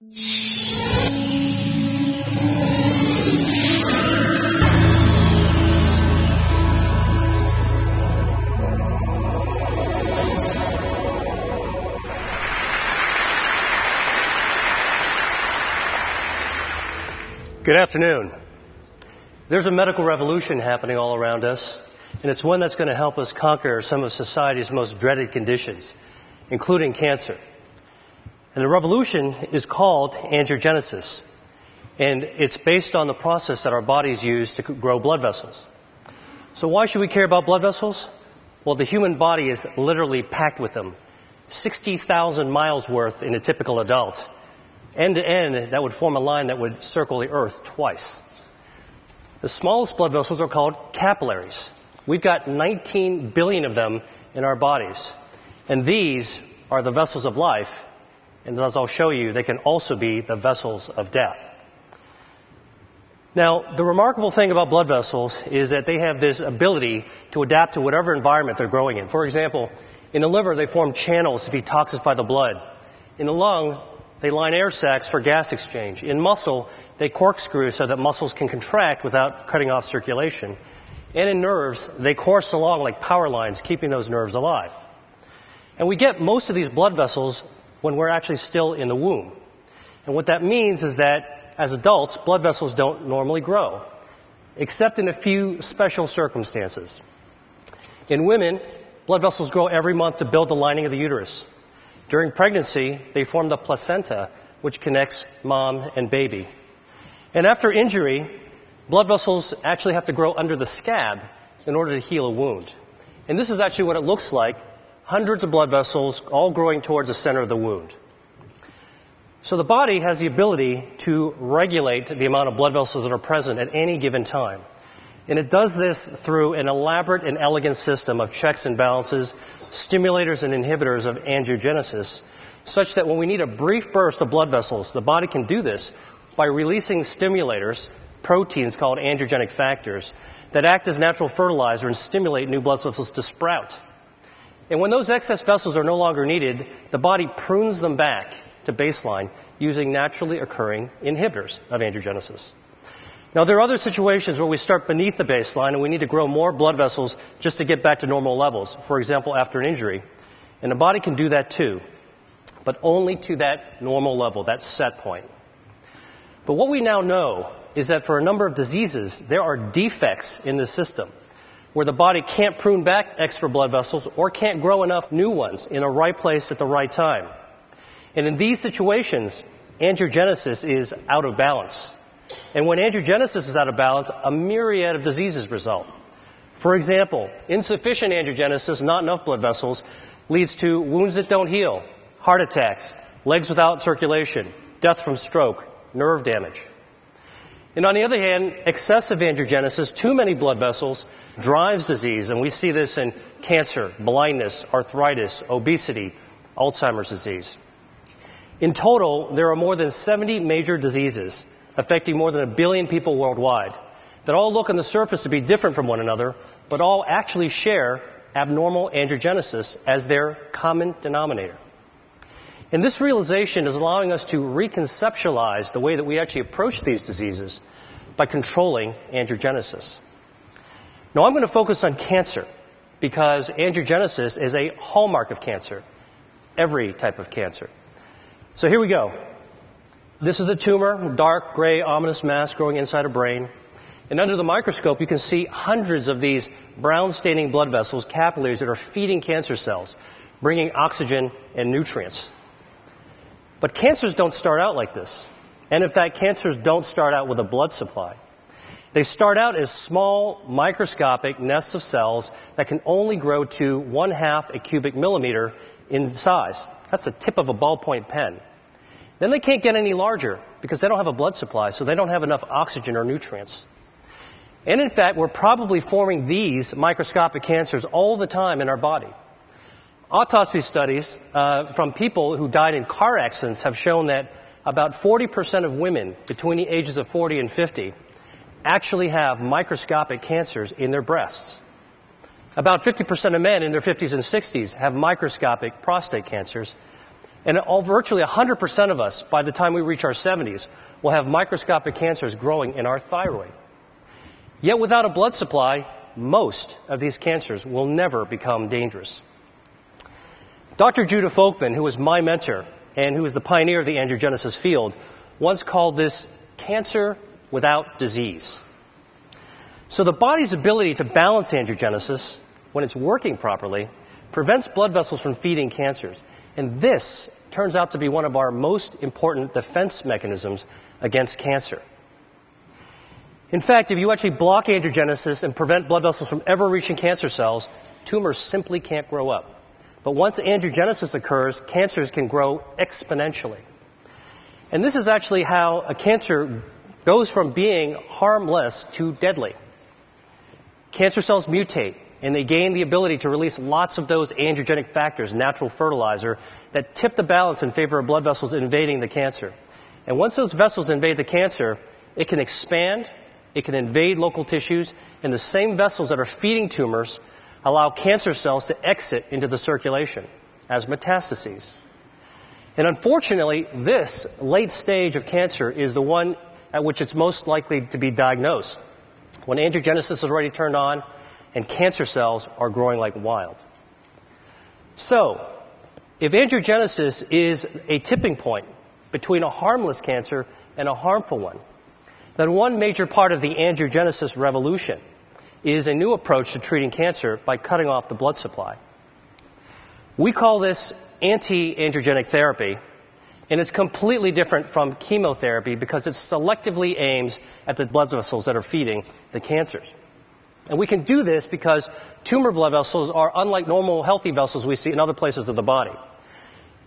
Good afternoon. There's a medical revolution happening all around us, and it's one that's going to help us conquer some of society's most dreaded conditions, including cancer. And the revolution is called angiogenesis, and it's based on the process that our bodies use to grow blood vessels. So why should we care about blood vessels? Well, the human body is literally packed with them, 60,000 miles worth in a typical adult. End to end, that would form a line that would circle the earth twice. The smallest blood vessels are called capillaries. We've got 19 billion of them in our bodies. And these are the vessels of life. And as I'll show you, they can also be the vessels of death. Now, the remarkable thing about blood vessels is that they have this ability to adapt to whatever environment they're growing in. For example, in the liver, they form channels to detoxify the blood. In the lung, they line air sacs for gas exchange. In muscle, they corkscrew so that muscles can contract without cutting off circulation. And in nerves, they course along like power lines, keeping those nerves alive. And we get most of these blood vessels when we're actually still in the womb. And what that means is that as adults, blood vessels don't normally grow, except in a few special circumstances. In women, blood vessels grow every month to build the lining of the uterus. During pregnancy, they form the placenta, which connects mom and baby. And after injury, blood vessels actually have to grow under the scab in order to heal a wound. And this is actually what it looks like, hundreds of blood vessels all growing towards the center of the wound. So the body has the ability to regulate the amount of blood vessels that are present at any given time. And it does this through an elaborate and elegant system of checks and balances, stimulators and inhibitors of angiogenesis, such that when we need a brief burst of blood vessels, the body can do this by releasing stimulators, proteins called angiogenic factors, that act as natural fertilizer and stimulate new blood vessels to sprout. And when those excess vessels are no longer needed, the body prunes them back to baseline using naturally occurring inhibitors of angiogenesis. Now, there are other situations where we start beneath the baseline and we need to grow more blood vessels just to get back to normal levels, for example, after an injury. And the body can do that too, but only to that normal level, that set point. But what we now know is that for a number of diseases, there are defects in the system where the body can't prune back extra blood vessels or can't grow enough new ones in the right place at the right time. And in these situations, angiogenesis is out of balance. And when angiogenesis is out of balance, a myriad of diseases result. For example, insufficient angiogenesis, not enough blood vessels, leads to wounds that don't heal, heart attacks, legs without circulation, death from stroke, nerve damage. And on the other hand, excessive angiogenesis, too many blood vessels, drives disease. And we see this in cancer, blindness, arthritis, obesity, Alzheimer's disease. In total, there are more than 70 major diseases affecting more than 1 billion people worldwide that all look on the surface to be different from one another, but all actually share abnormal angiogenesis as their common denominator. And this realization is allowing us to reconceptualize the way that we actually approach these diseases by controlling angiogenesis. Now, I'm going to focus on cancer because angiogenesis is a hallmark of cancer, every type of cancer. So here we go. This is a tumor, dark, gray, ominous mass growing inside a brain. And under the microscope, you can see hundreds of these brown-staining blood vessels, capillaries, that are feeding cancer cells, bringing oxygen and nutrients. But cancers don't start out like this. And in fact, cancers don't start out with a blood supply. They start out as small, microscopic nests of cells that can only grow to 1/2 a cubic millimeter in size. That's the tip of a ballpoint pen. Then they can't get any larger because they don't have a blood supply, so they don't have enough oxygen or nutrients. And in fact, we're probably forming these microscopic cancers all the time in our body. Autopsy studies from people who died in car accidents have shown that about 40% of women between the ages of 40 and 50 actually have microscopic cancers in their breasts. About 50% of men in their 50s and 60s have microscopic prostate cancers. And virtually 100% of us, by the time we reach our 70s, will have microscopic cancers growing in our thyroid. Yet without a blood supply, most of these cancers will never become dangerous. Dr. Judah Folkman, who was my mentor and who is the pioneer of the angiogenesis field, once called this cancer without disease. So the body's ability to balance angiogenesis, when it's working properly, prevents blood vessels from feeding cancers. And this turns out to be one of our most important defense mechanisms against cancer. In fact, if you actually block angiogenesis and prevent blood vessels from ever reaching cancer cells, tumors simply can't grow up. But once angiogenesis occurs, cancers can grow exponentially. And this is actually how a cancer goes from being harmless to deadly. Cancer cells mutate, and they gain the ability to release lots of those angiogenic factors, natural fertilizer, that tip the balance in favor of blood vessels invading the cancer. And once those vessels invade the cancer, it can expand, it can invade local tissues, and the same vessels that are feeding tumors allow cancer cells to exit into the circulation as metastases. And unfortunately, this late stage of cancer is the one at which it's most likely to be diagnosed, when angiogenesis is already turned on and cancer cells are growing like wild. So, if angiogenesis is a tipping point between a harmless cancer and a harmful one, then one major part of the angiogenesis revolution is a new approach to treating cancer by cutting off the blood supply. We call this anti-angiogenic therapy, and it's completely different from chemotherapy because it selectively aims at the blood vessels that are feeding the cancers. And we can do this because tumor blood vessels are unlike normal healthy vessels we see in other places of the body.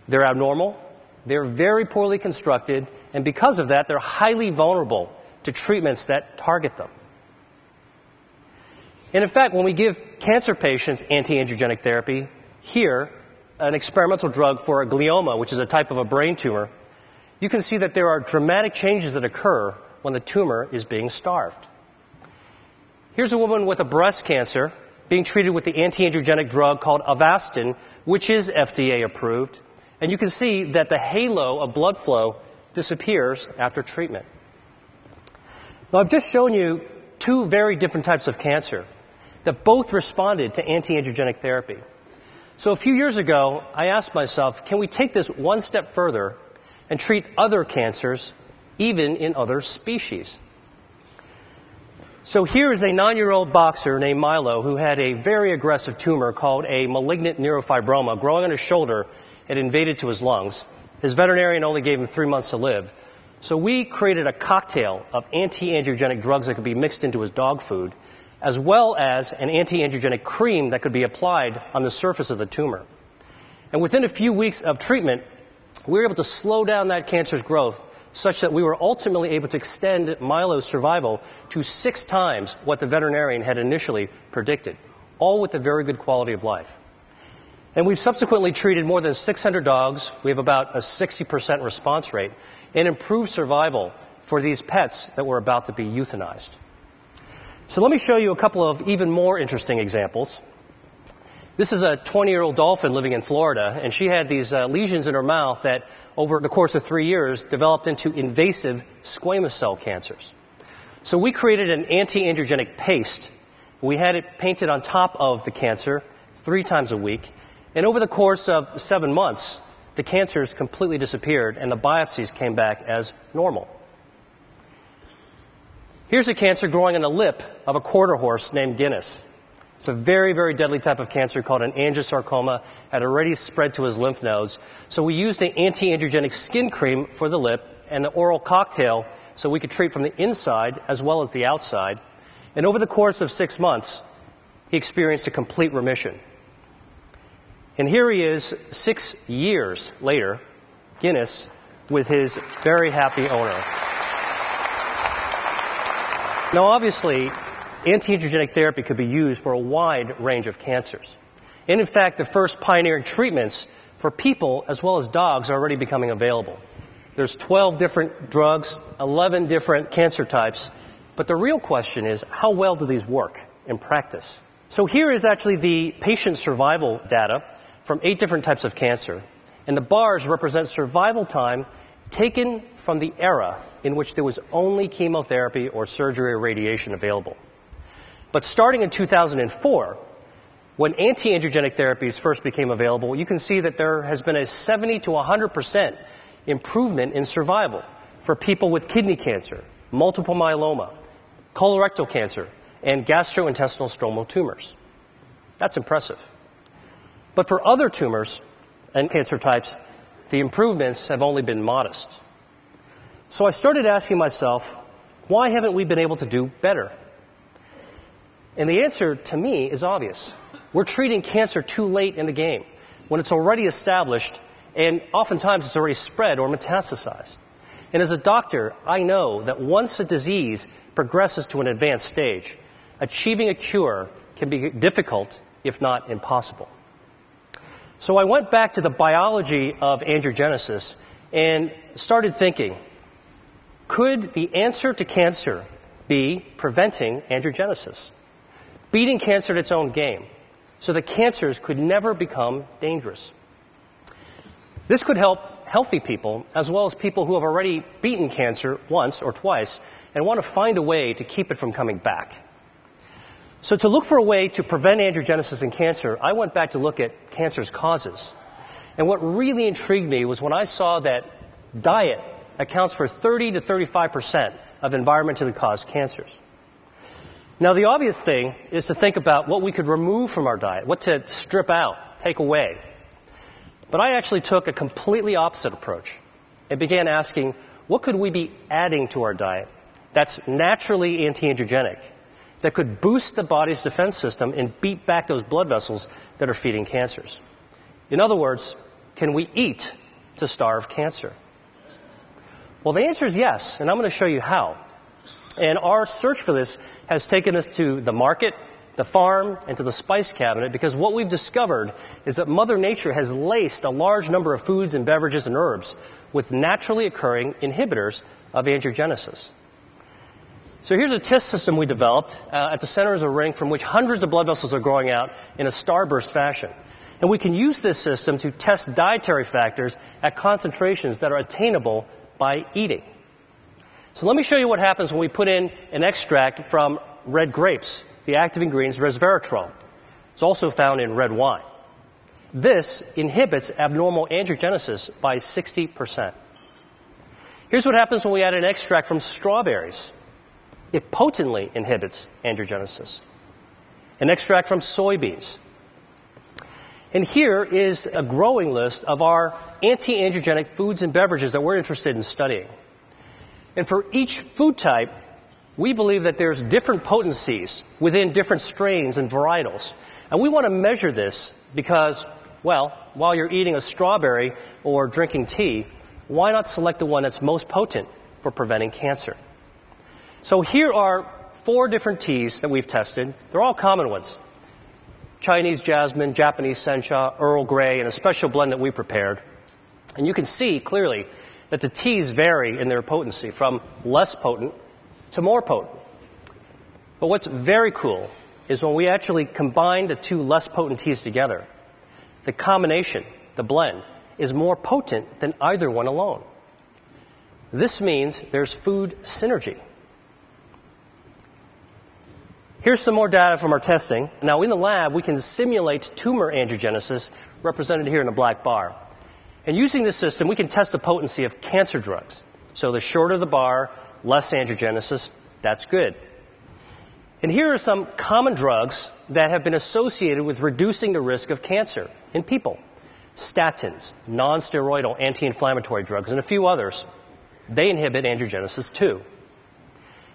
They're abnormal, they're very poorly constructed, and because of that, they're highly vulnerable to treatments that target them. And in fact, when we give cancer patients anti-angiogenic therapy, here, an experimental drug for a glioma, which is a type of a brain tumor, you can see that there are dramatic changes that occur when the tumor is being starved. Here's a woman with a breast cancer being treated with the anti-angiogenic drug called Avastin, which is FDA approved, and you can see that the halo of blood flow disappears after treatment. Now, I've just shown you two very different types of cancer that both responded to anti-angiogenic therapy. So a few years ago, I asked myself, can we take this one step further and treat other cancers, even in other species? So here is a 9-year-old boxer named Milo who had a very aggressive tumor called a malignant neurofibroma growing on his shoulder. It invaded to his lungs. His veterinarian only gave him 3 months to live. So we created a cocktail of anti-angiogenic drugs that could be mixed into his dog food, as well as an anti-angiogenic cream that could be applied on the surface of the tumor. And within a few weeks of treatment, we were able to slow down that cancer's growth such that we were ultimately able to extend Milo's survival to 6 times what the veterinarian had initially predicted, all with a very good quality of life. And we've subsequently treated more than 600 dogs. We have about a 60% response rate and improved survival for these pets that were about to be euthanized. So let me show you a couple of even more interesting examples. This is a 20-year-old dolphin living in Florida, and she had these lesions in her mouth that, over the course of 3 years, developed into invasive squamous cell cancers. So we created an anti-angiogenic paste. We had it painted on top of the cancer 3 times a week, and over the course of 7 months, the cancers completely disappeared, and the biopsies came back as normal. Here's a cancer growing on the lip of a quarter horse named Guinness. It's a very, very deadly type of cancer called an angiosarcoma, had already spread to his lymph nodes. So we used the anti-angiogenic skin cream for the lip and the oral cocktail so we could treat from the inside as well as the outside. And over the course of 6 months, he experienced a complete remission. And here he is 6 years later, Guinness, with his very happy owner. Now, obviously, anti-angiogenic therapy could be used for a wide range of cancers. And in fact, the first pioneering treatments for people as well as dogs are already becoming available. There's 12 different drugs, 11 different cancer types. But the real question is, how well do these work in practice? So here is actually the patient survival data from 8 different types of cancer. And the bars represent survival time taken from the era in which there was only chemotherapy or surgery or radiation available. But starting in 2004, when anti-angiogenic therapies first became available, you can see that there has been a 70 to 100% improvement in survival for people with kidney cancer, multiple myeloma, colorectal cancer, and gastrointestinal stromal tumors. That's impressive. But for other tumors and cancer types, the improvements have only been modest. So I started asking myself, why haven't we been able to do better? And the answer to me is obvious. We're treating cancer too late in the game, when it's already established and oftentimes it's already spread or metastasized. And as a doctor, I know that once a disease progresses to an advanced stage, achieving a cure can be difficult, if not impossible. So I went back to the biology of angiogenesis and started thinking, could the answer to cancer be preventing angiogenesis? Beating cancer at its own game, so that cancers could never become dangerous. This could help healthy people, as well as people who have already beaten cancer once or twice and want to find a way to keep it from coming back. So to look for a way to prevent angiogenesis in cancer, I went back to look at cancer's causes. And what really intrigued me was when I saw that diet accounts for 30 to 35% of environmentally caused cancers. Now, the obvious thing is to think about what we could remove from our diet, what to strip out, take away. But I actually took a completely opposite approach and began asking, what could we be adding to our diet that's naturally anti-angiogenic, that could boost the body's defense system and beat back those blood vessels that are feeding cancers? In other words, can we eat to starve cancer? Well, the answer is yes, and I'm going to show you how. And our search for this has taken us to the market, the farm, and to the spice cabinet, because what we've discovered is that Mother Nature has laced a large number of foods and beverages and herbs with naturally occurring inhibitors of angiogenesis. So here's a test system we developed. At the center is a ring from which hundreds of blood vessels are growing out in a starburst fashion. And we can use this system to test dietary factors at concentrations that are attainable by eating. So let me show you what happens when we put in an extract from red grapes, the active ingredient is resveratrol. It's also found in red wine. This inhibits abnormal angiogenesis by 60%. Here's what happens when we add an extract from strawberries. It potently inhibits angiogenesis. An extract from soybeans. And here is a growing list of our anti-angiogenic foods and beverages that we're interested in studying. And for each food type, we believe that there's different potencies within different strains and varietals. And we want to measure this because, well, while you're eating a strawberry or drinking tea, why not select the one that's most potent for preventing cancer? So here are 4 different teas that we've tested. They're all common ones. Chinese jasmine, Japanese sencha, Earl Grey, and a special blend that we prepared. And you can see clearly that the teas vary in their potency from less potent to more potent. But what's very cool is when we actually combine the 2 less potent teas together, the combination, the blend, is more potent than either one alone. This means there's food synergy. Here's some more data from our testing. Now, in the lab, we can simulate tumor angiogenesis, represented here in the black bar. And using this system, we can test the potency of cancer drugs. So the shorter the bar, less angiogenesis, that's good. And here are some common drugs that have been associated with reducing the risk of cancer in people. Statins, non-steroidal anti-inflammatory drugs, and a few others. They inhibit angiogenesis too.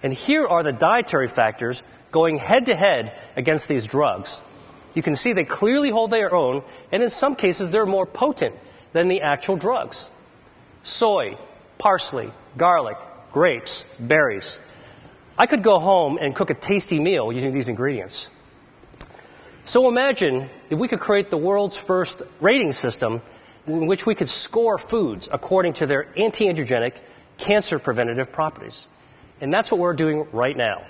And here are the dietary factors going head-to-head against these drugs. You can see they clearly hold their own, and in some cases they're more potent than the actual drugs. Soy, parsley, garlic, grapes, berries. I could go home and cook a tasty meal using these ingredients. So imagine if we could create the world's first rating system in which we could score foods according to their anti-angiogenic, cancer-preventative properties. And that's what we're doing right now.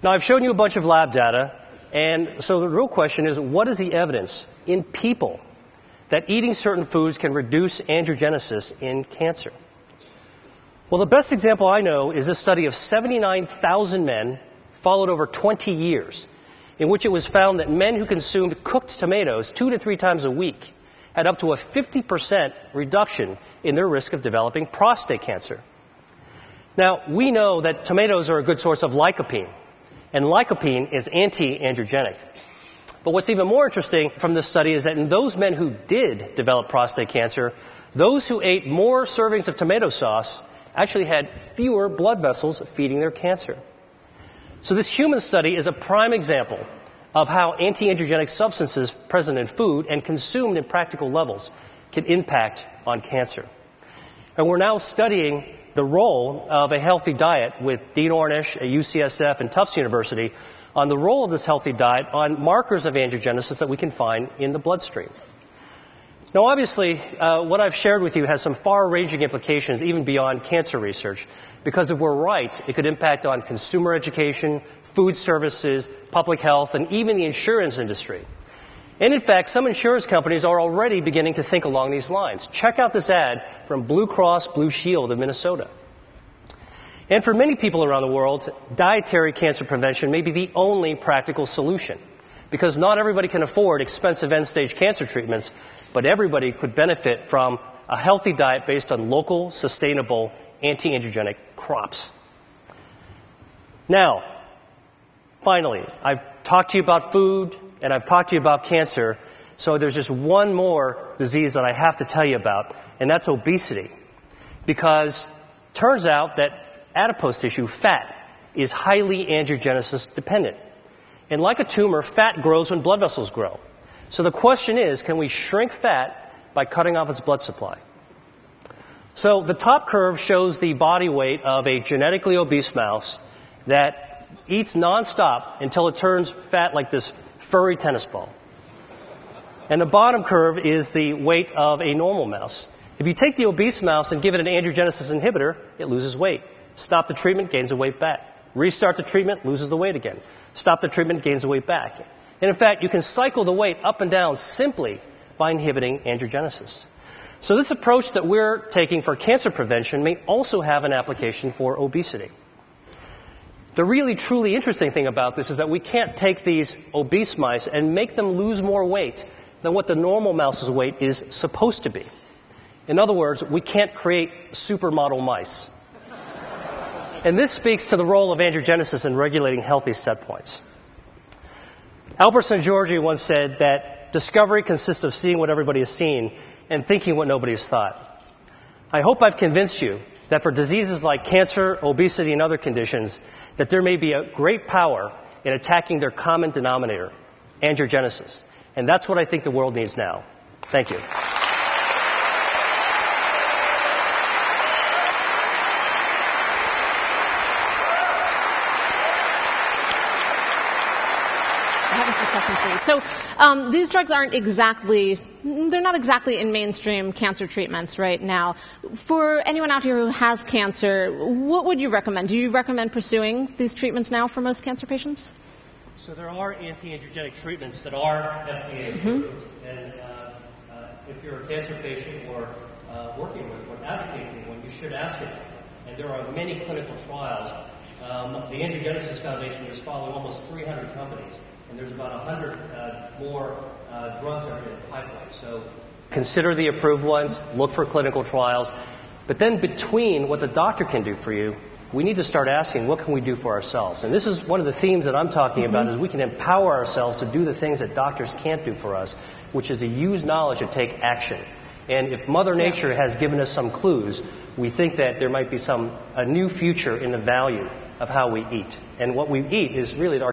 Now, I've shown you a bunch of lab data, and so the real question is, what is the evidence in people that eating certain foods can reduce angiogenesis in cancer. Well, the best example I know is this study of 79,000 men followed over 20 years, in which it was found that men who consumed cooked tomatoes 2 to 3 times a week had up to a 50% reduction in their risk of developing prostate cancer. Now, we know that tomatoes are a good source of lycopene, and lycopene is anti-angiogenic. But what's even more interesting from this study is that in those men who did develop prostate cancer, those who ate more servings of tomato sauce actually had fewer blood vessels feeding their cancer. So this human study is a prime example of how anti-angiogenic substances present in food and consumed in practical levels can impact on cancer. And we're now studying the role of a healthy diet with Dean Ornish at UCSF and Tufts University on the role of this healthy diet on markers of angiogenesis that we can find in the bloodstream. Now, obviously, what I've shared with you has some far-ranging implications even beyond cancer research, because if we're right, it could impact on consumer education, food services, public health, and even the insurance industry. And in fact, some insurance companies are already beginning to think along these lines. Check out this ad from Blue Cross Blue Shield of Minnesota. And for many people around the world, dietary cancer prevention may be the only practical solution, because not everybody can afford expensive end-stage cancer treatments, but everybody could benefit from a healthy diet based on local, sustainable, anti-angiogenic crops. Now, finally, I've talked to you about food, and I've talked to you about cancer, so there's just one more disease that I have to tell you about, and that's obesity. Because it turns out that adipose tissue, fat, is highly angiogenesis dependent. And like a tumor, fat grows when blood vessels grow. So the question is, can we shrink fat by cutting off its blood supply? So the top curve shows the body weight of a genetically obese mouse that eats nonstop until it turns fat like this furry tennis ball. And the bottom curve is the weight of a normal mouse. If you take the obese mouse and give it an angiogenesis inhibitor, it loses weight. Stop the treatment, gains the weight back. Restart the treatment, loses the weight again. Stop the treatment, gains the weight back. And in fact, you can cycle the weight up and down simply by inhibiting angiogenesis. So this approach that we're taking for cancer prevention may also have an application for obesity. The really, truly interesting thing about this is that we can't take these obese mice and make them lose more weight than what the normal mouse's weight is supposed to be. In other words, we can't create supermodel mice. And this speaks to the role of angiogenesis in regulating healthy set points. Albert Szent-Györgyi once said that discovery consists of seeing what everybody has seen and thinking what nobody has thought. I hope I've convinced you that for diseases like cancer, obesity, and other conditions, that there may be a great power in attacking their common denominator, angiogenesis. And that's what I think the world needs now. Thank you. So these drugs aren't exactly, they're not exactly in mainstream cancer treatments right now. For anyone out here who has cancer, what would you recommend? Do you recommend pursuing these treatments now for most cancer patients? So there are anti-angiogenic treatments that are FDA approved. And if you're a cancer patient or working with or advocating for one, you should ask it. And there are many clinical trials. The Angiogenesis Foundation is following almost 300 companies. And there's about 100 more drugs that are in the pipeline. So consider the approved ones, look for clinical trials. But then between what the doctor can do for you, we need to start asking, what can we do for ourselves? And this is one of the themes that I'm talking about, is we can empower ourselves to do the things that doctors can't do for us, which is to use knowledge and take action. And if Mother Nature has given us some clues, we think that there might be a new future in the value of how we eat. And what we eat is really our